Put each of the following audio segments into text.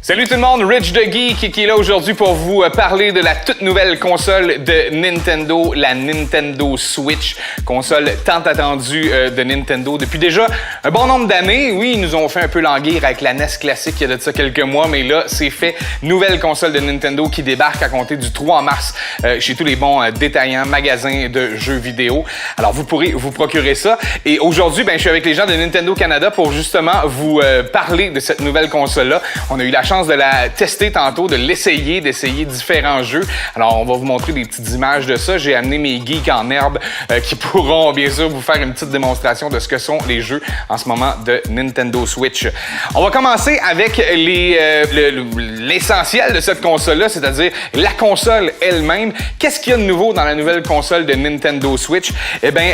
Salut tout le monde, Rich the Geek qui est là aujourd'hui pour vous parler de la toute nouvelle console de Nintendo, la Nintendo Switch, console tant attendue de Nintendo depuis déjà un bon nombre d'années. Oui, ils nous ont fait un peu languir avec la NES classique il y a de ça quelques mois, mais là, c'est fait. Nouvelle console de Nintendo qui débarque à compter du 3 mars chez tous les bons détaillants, magasins de jeux vidéo. Alors, vous pourrez vous procurer ça. Et aujourd'hui, je suis avec les gens de Nintendo Canada pour justement vous parler de cette nouvelle console-là. On a eu la chance de la tester tantôt, de l'essayer, d'essayer différents jeux. Alors, on va vous montrer des petites images de ça. J'ai amené mes geeks en herbe qui pourront, bien sûr, vous faire une petite démonstration de ce que sont les jeux en ce moment de Nintendo Switch. On va commencer avec l'essentiel de cette console-là, c'est-à-dire la console elle-même. Qu'est-ce qu'il y a de nouveau dans la nouvelle console de Nintendo Switch? Eh bien,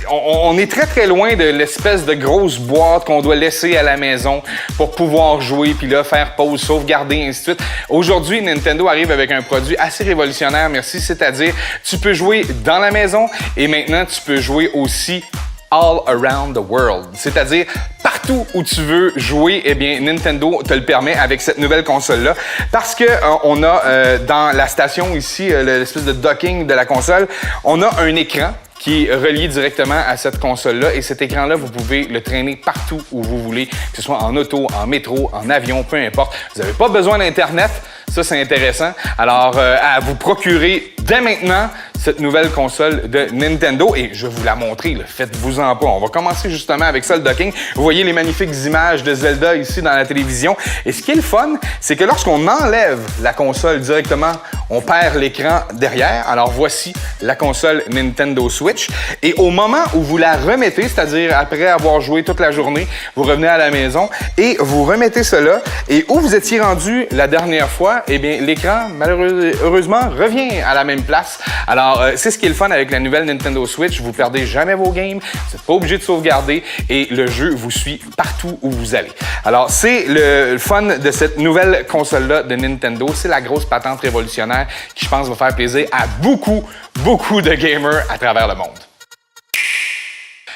on est très, très loin de l'espèce de grosse boîte qu'on doit laisser à la maison pour pouvoir jouer, puis là, faire pause, sauvegarder, et ainsi de suite. Aujourd'hui, Nintendo arrive avec un produit assez révolutionnaire, merci, c'est-à-dire tu peux jouer dans la maison et maintenant tu peux jouer aussi all around the world, c'est-à-dire partout où tu veux jouer, eh bien Nintendo te le permet avec cette nouvelle console-là, parce que on a dans la station ici, l'espèce de docking de la console, on a un écran qui est relié directement à cette console-là. Et cet écran-là, vous pouvez le traîner partout où vous voulez, que ce soit en auto, en métro, en avion, peu importe. Vous n'avez pas besoin d'Internet. Ça, c'est intéressant. Alors, à vous procurer dès maintenant cette nouvelle console de Nintendo. Et je vais vous la montrer, faites-vous-en pas. On va commencer justement avec ça, le docking. Vous voyez les magnifiques images de Zelda ici dans la télévision. Et ce qui est le fun, c'est que lorsqu'on enlève la console directement, on perd l'écran derrière. Alors, voici la console Nintendo Switch. Et au moment où vous la remettez, c'est-à-dire après avoir joué toute la journée, vous revenez à la maison et vous remettez cela. Et où vous étiez rendu la dernière fois, eh bien, l'écran, malheureusement, revient à la même place. Alors, c'est ce qui est le fun avec la nouvelle Nintendo Switch. Vous perdez jamais vos games, vous n'êtes pas obligé de sauvegarder et le jeu vous suit partout où vous allez. Alors, c'est le fun de cette nouvelle console-là de Nintendo. C'est la grosse patente révolutionnaire qui, je pense, va faire plaisir à beaucoup de gamers à travers le monde.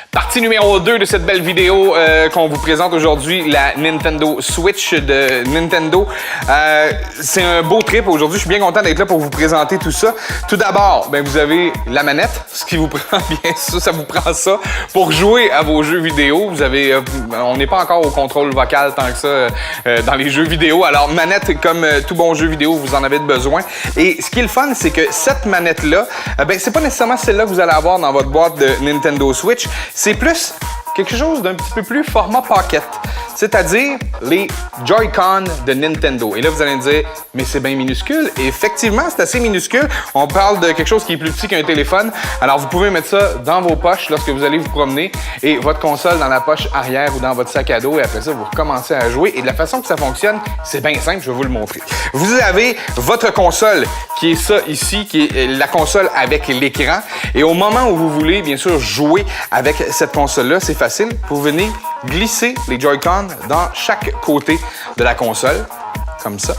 Partie numéro 2 de cette belle vidéo qu'on vous présente aujourd'hui, la Nintendo Switch de Nintendo. C'est un beau trip aujourd'hui. Je suis bien content d'être là pour vous présenter tout ça. Tout d'abord, vous avez la manette, ce qui vous prend bien ça vous prend ça pour jouer à vos jeux vidéo. Vous avez, on n'est pas encore au contrôle vocal tant que ça dans les jeux vidéo. Alors, manette, comme tout bon jeu vidéo, vous en avez besoin. Et ce qui est le fun, c'est que cette manette-là, c'est pas nécessairement celle-là que vous allez avoir dans votre boîte de Nintendo Switch. C'est plus quelque chose d'un petit peu plus format pocket, c'est-à-dire les Joy-Con de Nintendo. Et là, vous allez me dire, mais c'est bien minuscule. Et effectivement, c'est assez minuscule. On parle de quelque chose qui est plus petit qu'un téléphone. Alors, vous pouvez mettre ça dans vos poches lorsque vous allez vous promener et votre console dans la poche arrière ou dans votre sac à dos. Et après ça, vous recommencez à jouer. Et de la façon que ça fonctionne, c'est bien simple, je vais vous le montrer. Vous avez votre console qui est ça ici, qui est la console avec l'écran. Et au moment où vous voulez, bien sûr, jouer avec cette console-là, c'est facile. Vous venez glisser les Joy-Con dans chaque côté de la console, comme ça.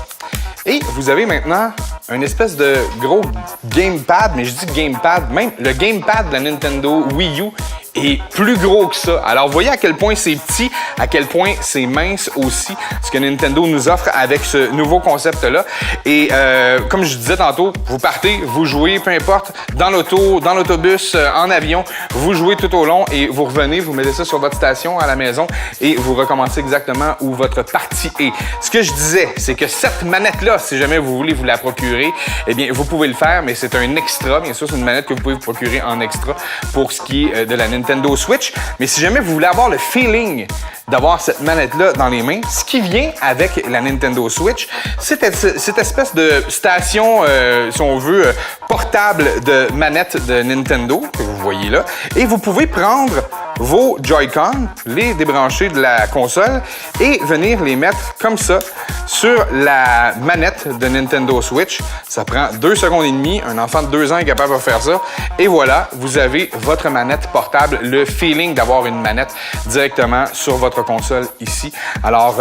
Et vous avez maintenant une espèce de gros gamepad, mais je dis gamepad, même le gamepad de la Nintendo Wii U est plus gros que ça. Alors, vous voyez à quel point c'est petit, à quel point c'est mince aussi, ce que Nintendo nous offre avec ce nouveau concept-là. Et comme je disais tantôt, vous partez, vous jouez, peu importe, dans l'auto, dans l'autobus, en avion, vous jouez tout au long et vous revenez, vous mettez ça sur votre station à la maison et vous recommencez exactement où votre partie est. Ce que je disais, c'est que cette manette-là, si jamais vous voulez vous la procurer, eh bien, vous pouvez le faire, mais c'est un extra. Bien sûr, c'est une manette que vous pouvez vous procurer en extra pour ce qui est de la Nintendo Switch. Mais si jamais vous voulez avoir le feeling d'avoir cette manette-là dans les mains, ce qui vient avec la Nintendo Switch, c'est cette espèce de station, si on veut, portable de manette de Nintendo, que vous voyez là. Et vous pouvez prendre vos Joy-Con, les débrancher de la console et venir les mettre comme ça sur la manette de Nintendo Switch. Ça prend 2 secondes et demie. Un enfant de 2 ans est capable de faire ça. Et voilà, vous avez votre manette portable le feeling d'avoir une manette directement sur votre console ici. Alors,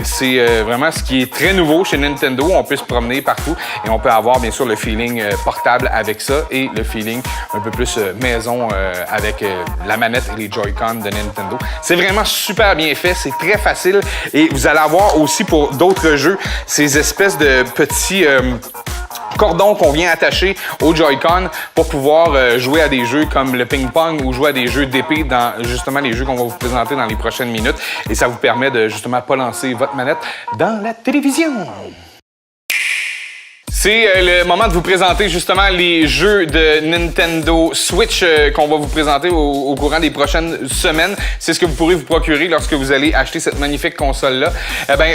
c'est vraiment ce qui est très nouveau chez Nintendo. On peut se promener partout et on peut avoir bien sûr le feeling portable avec ça et le feeling un peu plus maison avec la manette et les Joy-Con de Nintendo. C'est vraiment super bien fait, c'est très facile et vous allez avoir aussi pour d'autres jeux ces espèces de petits cordons qu'on vient attacher au Joy-Con pour pouvoir jouer à des jeux comme le ping-pong ou jouer à des jeux d'épée dans justement les jeux qu'on va vous présenter dans les prochaines minutes. Et ça vous permet de justement pas lancer votre manette dans la télévision. C'est le moment de vous présenter justement les jeux de Nintendo Switch qu'on va vous présenter au courant des prochaines semaines. C'est ce que vous pourrez vous procurer lorsque vous allez acheter cette magnifique console-là.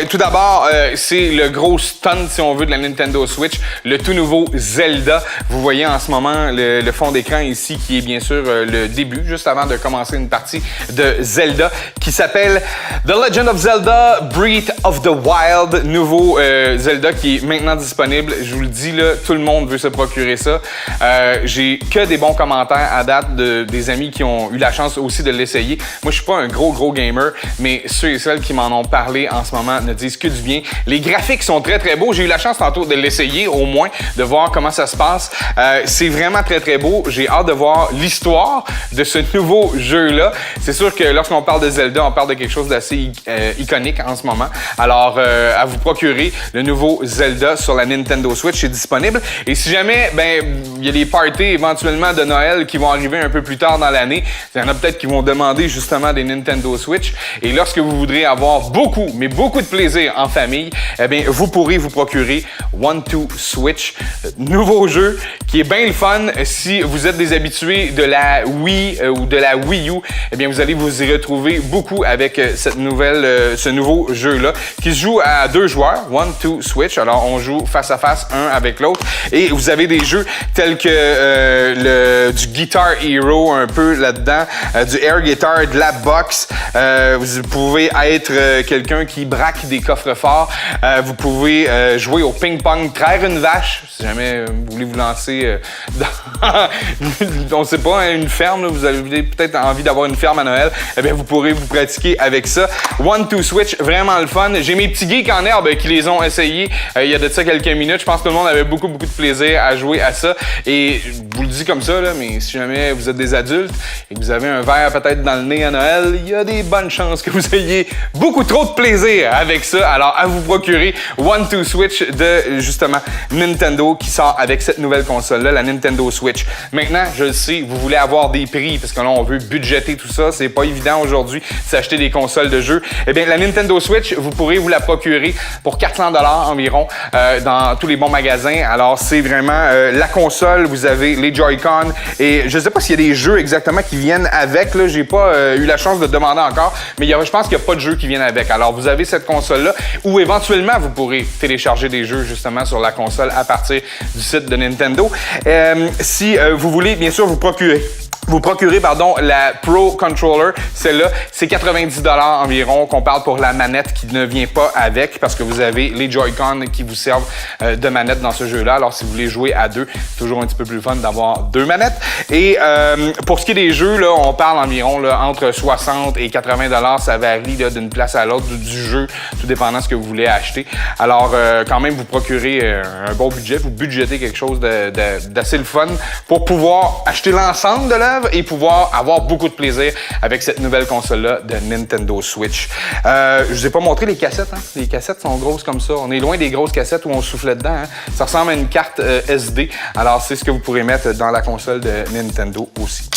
Tout d'abord, c'est le gros stunt, si on veut, de la Nintendo Switch, le tout nouveau Zelda. Vous voyez en ce moment le fond d'écran ici qui est bien sûr le début, juste avant de commencer une partie de Zelda, qui s'appelle The Legend of Zelda Breath of the Wild. Nouveau Zelda qui est maintenant disponible. Je vous le dis, là, tout le monde veut se procurer ça. J'ai que des bons commentaires à date des amis qui ont eu la chance aussi de l'essayer. Moi, je suis pas un gros gamer, mais ceux et celles qui m'en ont parlé en ce moment ne disent que du bien. Les graphiques sont très beaux. J'ai eu la chance tantôt de l'essayer, au moins, de voir comment ça se passe. C'est vraiment très beau. J'ai hâte de voir l'histoire de ce nouveau jeu-là. C'est sûr que lorsqu'on parle de Zelda, on parle de quelque chose d'assez iconique en ce moment. Alors, à vous procurer le nouveau Zelda sur la Nintendo Switch est disponible. Et si jamais, il y a des parties éventuellement de Noël qui vont arriver un peu plus tard dans l'année, il y en a peut-être qui vont demander justement des Nintendo Switch. Et lorsque vous voudrez avoir beaucoup de plaisir en famille, vous pourrez vous procurer One-Two Switch, nouveau jeu qui est bien le fun. Si vous êtes des habitués de la Wii ou de la Wii U, vous allez vous y retrouver beaucoup avec ce nouveau jeu-là qui se joue à 2 joueurs, One-Two Switch. Alors, on joue face à face, un avec l'autre. Et vous avez des jeux tels que du Guitar Hero un peu là-dedans, du Air Guitar, de la boxe. Vous pouvez être quelqu'un qui braque des coffres forts. Vous pouvez jouer au ping-pong, traire une vache, si jamais vous voulez vous lancer dans, on sait pas, une ferme. Là, vous avez peut-être envie d'avoir une ferme à Noël. Vous pourrez vous pratiquer avec ça. One-Two Switch, vraiment le fun. J'ai mes petits geeks en herbe qui les ont essayés il y a de ça quelques minutes. Je pense que tout le monde avait beaucoup de plaisir à jouer à ça. Et je vous le dis comme ça, là, mais si jamais vous êtes des adultes et que vous avez un verre peut-être dans le nez à Noël, il y a des bonnes chances que vous ayez beaucoup trop de plaisir avec ça. Alors, à vous procurer One-Two Switch de, justement, Nintendo qui sort avec cette nouvelle console-là, la Nintendo Switch. Maintenant, je le sais, vous voulez avoir des prix parce que là, on veut budgéter tout ça. C'est pas évident aujourd'hui de s'acheter des consoles de jeux. La Nintendo Switch, vous pourrez vous la procurer pour 400$ environ dans tous les bons magasins. Alors, c'est vraiment la console. Vous avez les Joy-Con et je sais pas s'il y a des jeux exactement qui viennent avec. Là, j'ai pas eu la chance de demander encore, mais je pense qu'il n'y a pas de jeux qui viennent avec. Alors, vous avez cette console-là où éventuellement, vous pourrez télécharger des jeux justement sur la console à partir du site de Nintendo. Si vous voulez, bien sûr, vous procurer la Pro Controller. Celle-là, c'est 90$ environ qu'on parle pour la manette qui ne vient pas avec parce que vous avez les Joy-Con qui vous servent de manette dans ce jeu-là. Alors, si vous voulez jouer à 2, c'est toujours un petit peu plus fun d'avoir 2 manettes. Et pour ce qui est des jeux, là, on parle environ entre 60$ et 80$. Ça varie d'une place à l'autre du jeu, tout dépendant de ce que vous voulez acheter. Alors, quand même, vous procurez un bon budget. Vous budgétez quelque chose d'assez le fun pour pouvoir acheter l'ensemble de l'œuvre et pouvoir avoir beaucoup de plaisir avec cette nouvelle console-là de Nintendo Switch. Je vous ai pas montré les cassettes. Hein? Les cassettes sont grosses comme ça. On est loin des grosses cassettes où on soufflait dedans. Hein? Ça ressemble à une carte SD. Alors, c'est ce que vous pourrez mettre dans la console de Nintendo aussi.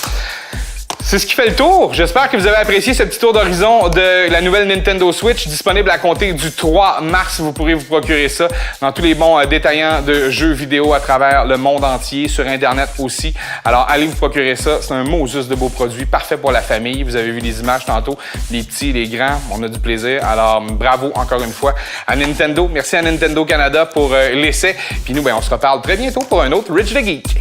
C'est ce qui fait le tour. J'espère que vous avez apprécié ce petit tour d'horizon de la nouvelle Nintendo Switch disponible à compter du 3 mars. Vous pourrez vous procurer ça dans tous les bons détaillants de jeux vidéo à travers le monde entier, sur Internet aussi. Alors, allez vous procurer ça. C'est un Moses de beaux produits, parfait pour la famille. Vous avez vu les images tantôt, les petits, les grands. On a du plaisir. Alors, bravo encore une fois à Nintendo. Merci à Nintendo Canada pour l'essai. Puis nous, on se reparle très bientôt pour un autre Rich the Geek.